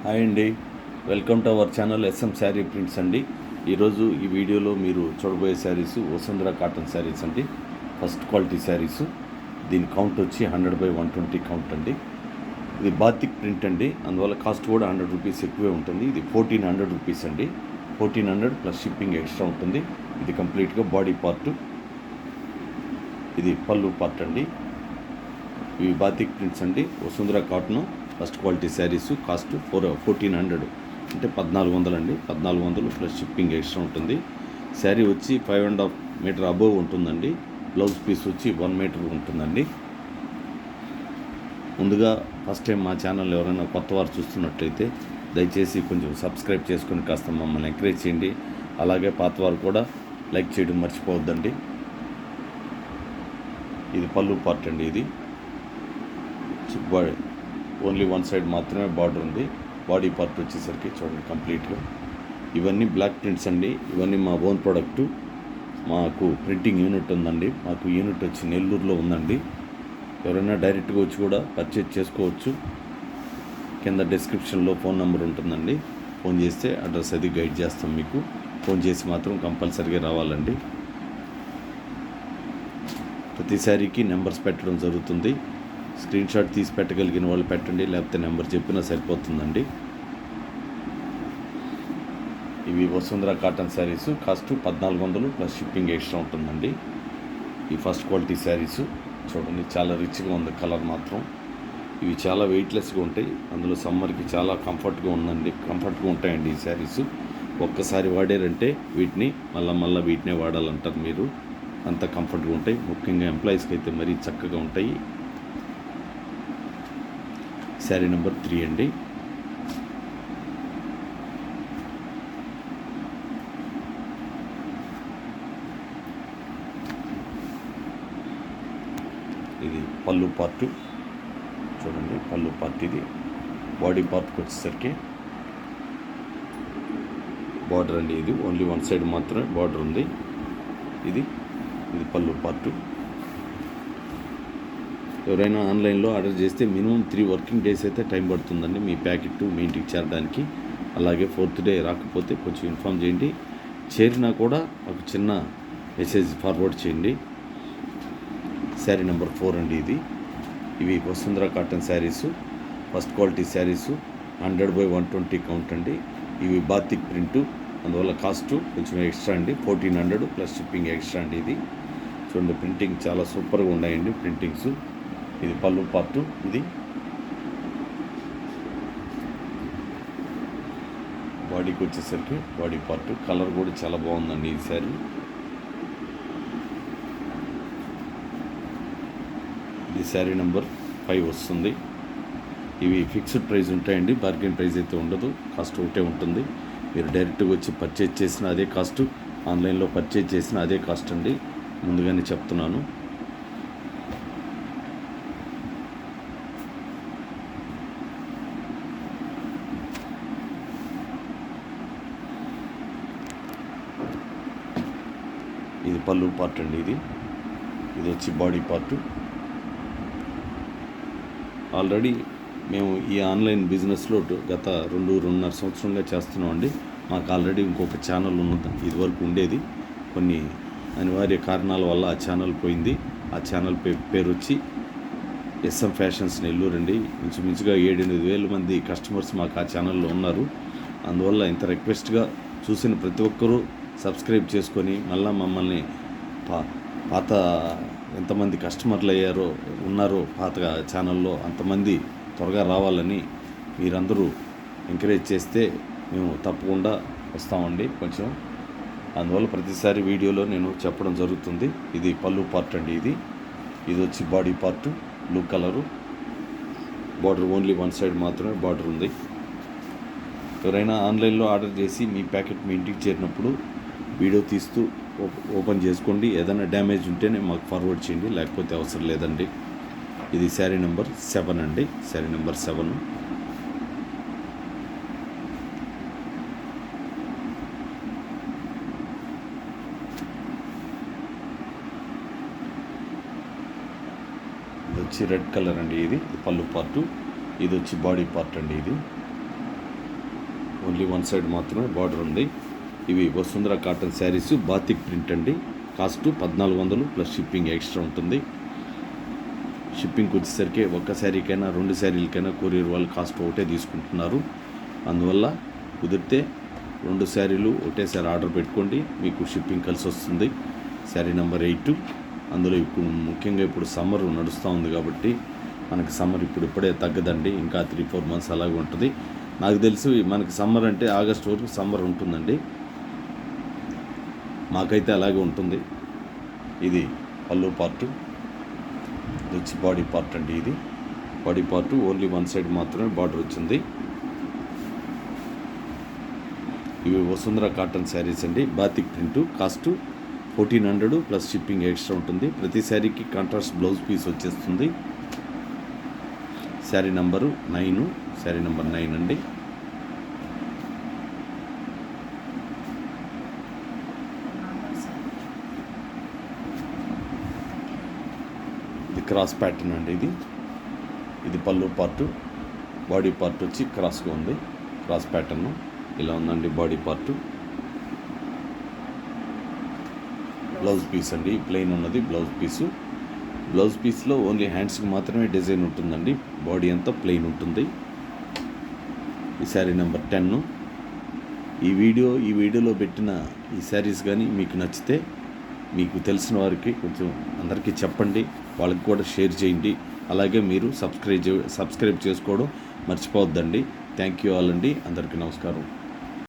Hi అండి, welcome to our channel S M sari prints అండి. ఈరోజు ఈ వీడియోలో మీరు చూడబోయే శారీస్ వసుంధర కాటన్ శారీస్ అండి. First quality saris. దీని కౌంట్ వచ్చి 100/120 కౌంట్ అండి. ఇది బాతిక్ ప్రింట్ అండి, అందువల్ల కాస్ట్ కూడా 100 రూపీస్ ఎక్కువే ఉంటుంది. ఇది 1400 రూపీస్ అండి. 1400 ప్లస్ షిప్పింగ్ ఎక్స్ట్రా ఉంటుంది. ఇది కంప్లీట్గా బాడీ పార్ట్, ఇది పళ్ళు పార్ట్ అండి. ఇవి బాతిక్ ప్రింట్స్ అండి, Vasundhara cotton first quality saris. Cost 1400 అంటే 1400 అండి. 1400 ప్లస్ షిప్పింగ్ ఎక్స్ట్రా ఉంటుంది. శారీ వచ్చి 5.5 మీటర్ అబోవ్ ఉంటుందండి. బ్లౌజ్ పీస్ వచ్చి 1 మీటర్ ఉంటుందండి. ముందుగా ఫస్ట్ టైం మా ఛానల్ ఎవరైనా కొత్త వారు చూస్తున్నట్లయితే దయచేసి కొంచెం సబ్స్క్రైబ్ చేసుకొని కాస్త మమ్మల్ని ఎంకరేజ్ చేయండి. అలాగే పాత వారు కూడా లైక్ చేయడం మర్చిపోవద్దండి. ఇది పళ్ళు పార్ట్ అండి. ఇది ఓన్లీ వన్ సైడ్ మాత్రమే బార్డర్ ఉంది. బాడీ పార్ట్ వచ్చేసరికి చూడండి కంప్లీట్గా. ఇవన్నీ బ్లాక్ ప్రింట్స్ అండి. ఇవన్నీ మా ఓన్ ప్రోడక్టు. మాకు ప్రింటింగ్ యూనిట్ ఉందండి. మాకు యూనిట్ వచ్చి నెల్లూరులో ఉందండి. ఎవరైనా డైరెక్ట్గా వచ్చి కూడా పర్చేజ్ చేసుకోవచ్చు. కింద డిస్క్రిప్షన్లో ఫోన్ నెంబర్ ఉంటుందండి. ఫోన్ చేస్తే అడ్రస్ అది గైడ్ చేస్తాం మీకు. ఫోన్ చేసి మాత్రం కంపల్సరీగా రావాలండి. ప్రతి శారీకి నెంబర్స్ పెట్టడం జరుగుతుంది. స్క్రీన్ షాట్ తీసి పెట్టగలిగిన వాళ్ళు పెట్టండి, లేకపోతే నెంబర్ చెప్పినా సరిపోతుందండి. ఇవి Vasundhara cotton saris. Cost 1400 plus shipping extra ఉంటుందండి. ఈ ఫస్ట్ క్వాలిటీ శారీస్ చూడండి, చాలా రిచ్గా ఉంది కలర్ మాత్రం. ఇవి చాలా వెయిట్లెస్గా ఉంటాయి. అందులో సమ్మర్కి చాలా కంఫర్ట్గా ఉంటాయండి ఈ శారీస్. ఒక్కసారి వాడారంటే వీటిని మళ్ళీ వీటినే వాడాలంటారు మీరు. అంత కంఫర్ట్గా ఉంటాయి. ముఖ్యంగా ఎంప్లాయీస్కి అయితే మరీ చక్కగా ఉంటాయి. శారీ నెంబర్ 3 అండి. ఇది పళ్ళు పార్ట్ చూడండి. పళ్ళు పార్ట్ ఇది. బాడీ పార్ట్కి వచ్చేసరికి బార్డర్ అండి. ఇది ఓన్లీ వన్ సైడ్ మాత్రమే బార్డర్ ఉంది. ఇది పళ్ళు పార్ట్. ఎవరైనా ఆన్లైన్లో ఆర్డర్ చేస్తే మినిమం 3 వర్కింగ్ డేస్ అయితే టైం పడుతుందండి మీ ప్యాకెట్ మీ ఇంటికి చేరడానికి. అలాగే 4th డే రాకపోతే కొంచెం ఇన్ఫామ్ చేయండి. చేరినా కూడా ఒక చిన్న మెసేజ్ ఫార్వర్డ్ చేయండి. శారీ నెంబర్ 4 అండి. ఇవి Vasundhara cotton saris, first quality saris. 100/120 count అండి. ఇవి బాతిక్ ప్రింటు, అందువల్ల కాస్ట్ కొంచెం ఎక్స్ట్రా అండి. 1400 ప్లస్ షిప్పింగ్ ఎక్స్ట్రా అండి. ఇది చూడండి, ప్రింటింగ్ చాలా సూపర్గా ఉన్నాయండి ప్రింటింగ్స్. ఇది పళ్ళు పార్టు. ఇది బాడీకి వచ్చేసరికి బాడీ పార్ట్. కలర్ కూడా చాలా బాగుందండి ఈ శారీ. ఇది శారీ నెంబర్ 5 వస్తుంది. ఇవి ఫిక్స్డ్ ప్రైస్ ఉంటాయండి, బార్గెన్ ప్రైస్ అయితే ఉండదు. కాస్ట్ ఒకటే ఉంటుంది. మీరు డైరెక్ట్గా వచ్చి పర్చేజ్ చేసిన అదే కాస్ట్, ఆన్లైన్లో పర్చేజ్ చేసిన అదే కాస్ట్ అండి. ముందుగానే చెప్తున్నాను. ఇది పళ్ళు పార్ట్ అండి. ఇది వచ్చి బాడీ పార్ట్. ఆల్రెడీ మేము ఈ ఆన్లైన్ బిజినెస్లో గత 2.5 సంవత్సరంగా చేస్తున్నామండి. మాకు ఆల్రెడీ ఇంకొక ఛానల్ ఉన్నది, ఇదివరకు ఉండేది. కొన్ని అనివార్య కారణాల వల్ల ఆ ఛానల్ పోయింది. ఆ ఛానల్ పేరు వచ్చి ఎస్ఎం ఫ్యాషన్స్ నెల్లూరు అండి. ఇంచుమించుగా 7-8 వేల మంది కస్టమర్స్ మాకు ఆ ఛానల్లో ఉన్నారు. అందువల్ల ఇంత రిక్వెస్ట్గా చూసిన ప్రతి ఒక్కరూ సబ్స్క్రైబ్ చేసుకొని మళ్ళీ మమ్మల్ని పాత ఎంతమంది కస్టమర్లు ఉన్నారో పాత ఛానల్లో అంతమంది త్వరగా రావాలని మీరందరూ ఎంకరేజ్ చేస్తే మేము తప్పకుండా వస్తామండి కొంచెం. అందువల్ల ప్రతిసారి వీడియోలో నేను చెప్పడం జరుగుతుంది. ఇది పళ్ళు పార్ట్ అండి. ఇది వచ్చి body part, blue colour. Border only one side మాత్రమే బార్డర్ ఉంది. ఎవరైనా ఆన్లైన్లో ఆర్డర్ చేసి మీ ప్యాకెట్ మీ ఇంటికి చేరినప్పుడు వీడియో తీస్తూ ఓపెన్ చేసుకోండి. ఏదైనా డ్యామేజ్ ఉంటేనే మాకు ఫార్వర్డ్ చేయండి, లేకపోతే అవసరం లేదండి. ఇది శారీ నెంబర్ 7 అండి. శారీ నెంబర్ 7. ఇది వచ్చి రెడ్ కలర్ అండి. ఇది పళ్ళు పార్టు. ఇది వచ్చి బాడీ పార్ట్ అండి. ఓన్లీ వన్ సైడ్ మాత్రమే బార్డర్ ఉంది. ఇవి Vasundhara cotton saris batik print అండి. కాస్ట్ 1400 ప్లస్ షిప్పింగ్ ఎక్స్ట్రా ఉంటుంది. షిప్పింగ్కి వచ్చేసరికి ఒక్క శారీకైనా 2 శారీలకైనా కొరియర్ వాళ్ళు కాస్ట్ ఒకటే తీసుకుంటున్నారు. అందువల్ల కుదిరితే 2 శారీలు ఒకటేసారి ఆర్డర్ పెట్టుకోండి, మీకు షిప్పింగ్ కలిసి వస్తుంది. శారీ నెంబర్ 8. అందులో ఇప్పుడు ముఖ్యంగా ఇప్పుడు సమ్మర్ నడుస్తూ ఉంది కాబట్టి మనకి సమ్మర్ ఇప్పుడే తగ్గదండి. ఇంకా 3-4 మంత్స్ అలాగే ఉంటుంది. నాకు తెలిసి మనకి సమ్మర్ అంటే ఆగస్ట్ వరకు సమ్మర్ ఉంటుందండి. మాకైతే అలాగే ఉంటుంది. ఇది పళ్ళు పార్టు, ఇది వచ్చి బాడీ పార్ట్ అండి. ఇది body part only one side మాత్రమే బార్డర్ వచ్చింది. ఇవి వసుంధర కాటన్ శారీస్ అండి. Batik print. Cost 1400 plus shipping extra ఉంటుంది. ప్రతి శారీకి కాంట్రాస్ట్ బ్లౌజ్ పీస్ వచ్చేస్తుంది. శారీ నెంబరు 9. శారీ నెంబర్ 9 అండి. ఇది క్రాస్ ప్యాటర్న్ అండి. ఇది పళ్ళు పార్టు. బాడీ పార్ట్ వచ్చి క్రాస్గా ఉంది. క్రాస్ ప్యాటర్న్ ఇలా ఉందండి బాడీ పార్టు. బ్లౌజ్ పీస్ అండి, ప్లెయిన్ ఉన్నది బ్లౌజ్ పీసు. బ్లౌజ్ పీస్లో ఓన్లీ హ్యాండ్స్కి మాత్రమే డిజైన్ ఉంటుందండి. బాడీ అంతా ప్లెయిన్ ఉంటుంది. ఈ శారీ నెంబర్ 10. ఈ వీడియోలో పెట్టిన ఈ శారీస్ కానీ మీకు నచ్చితే మీకు తెలిసిన వారికి కొంచెం అందరికీ చెప్పండి, వాళ్ళకి కూడా షేర్ చేయండి. అలాగే మీరు సబ్స్క్రైబ్ చేసుకోవడం మర్చిపోవద్దండి. థ్యాంక్ యూ ఆల్ అండి. అందరికీ నమస్కారం.